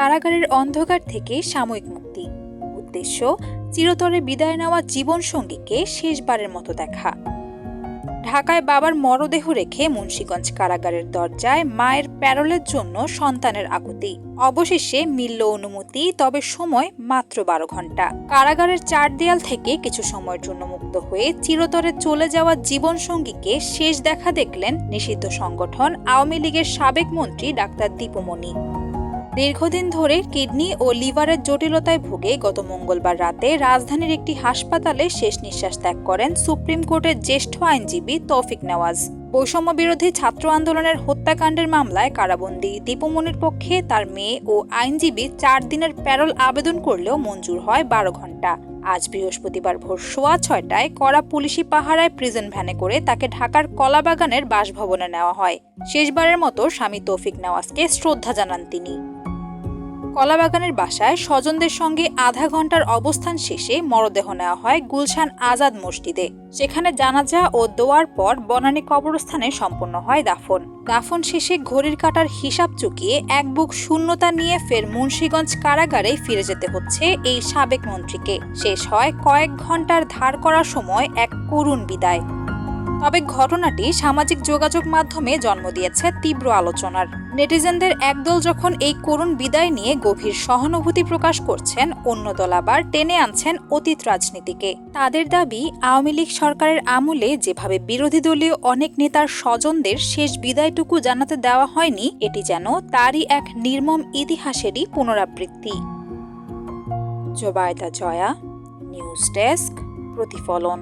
কারাগারের অন্ধকার থেকে সাময়িক মুক্তি। উদ্দেশ্য, চিরতরে বিদায় নেওয়া জীবনসঙ্গীকে শেষবারের মতো দেখা। ঢাকায় বাবার মরদেহ রেখে মুন্সিগঞ্জ কারাগারের দরজায় মায়ের প্যারোলের জন্য সন্তানের আকুতি। অবশেষে মিলল অনুমতি, তবে সময় মাত্র 12 ঘন্টা। কারাগারের 4 দেয়াল থেকে কিছু সময়ের জন্য মুক্ত হয়ে চিরতরে চলে যাওয়া জীবনসঙ্গীকে শেষ দেখা দেখলেন নিষিদ্ধ সংগঠন আওয়ামী লীগের সাবেক মন্ত্রী ডাক্তার দীপুমনি। দীর্ঘদিন ধরে কিডনি ও লিভারের জটিলতায় ভুগে গত মঙ্গলবার রাতে রাজধানীর একটি হাসপাতালে শেষ নিঃশ্বাস ত্যাগ করেন সুপ্রিম কোর্টের জ্যেষ্ঠ আইনজীবী তৌফিক নেওয়াজ। বৈষম্য বিরোধী ছাত্র আন্দোলনের হত্যাকাণ্ডের মামলায় কারাবন্দী দীপুমনির পক্ষে তার মেয়ে ও আইনজীবী 4 দিনের প্যারোল আবেদন করলেও মঞ্জুর হয় 12 ঘন্টা। আজ বৃহস্পতিবার ভোর 6:15টায় কড়া পুলিশি পাহারায় প্রিজন ভ্যানে করে তাকে ঢাকার কলাবাগানের বাসভবনে নেওয়া হয়। শেষবারের মতো স্বামী তৌফিক নেওয়াজকে শ্রদ্ধা জানান তিনি। কলাবাগানের বাসায় স্বজনদের সঙ্গে আধা ঘন্টার অবস্থান শেষে মরদেহ নেওয়া হয় গুলশান আজাদ মসজিদে। সেখানে জানাজা ও দোয়ার পর বনানী কবরস্থানে সম্পন্ন হয় দাফন শেষে ঘড়ির কাঁটার হিসাব চুকিয়ে এক বুক শূন্যতা নিয়ে ফের মুন্সিগঞ্জ কারাগারে ফিরে যেতে হচ্ছে এই সাবেক মন্ত্রীকে। শেষ হয় কয়েক ঘন্টার ধার করা সময় এক করুণ বিদায়। তবে ঘটনাটি সামাজিক যোগাযোগ মাধ্যমে জন্ম দিয়েছে তীব্র আলোচনার। নেটিজেনদের একদল যখন এই করুণ বিদায় নিয়ে গভীর সহানুভূতি প্রকাশ করছেন, অন্য দল আবার টেনে আনছেন অতীত রাজনীতিকে। তাদের দাবি, আওয়ামী লীগ সরকারের আমলে যেভাবে বিরোধী দলীয় অনেক নেতার স্বজনদের শেষ বিদায়টুকু জানাতে দেওয়া হয়নি, এটি যেন তারই এক নির্মম ইতিহাসেরই পুনরাবৃত্তি। জোবায়দা জয়া, নিউজ ডেস্ক, প্রতিফলন।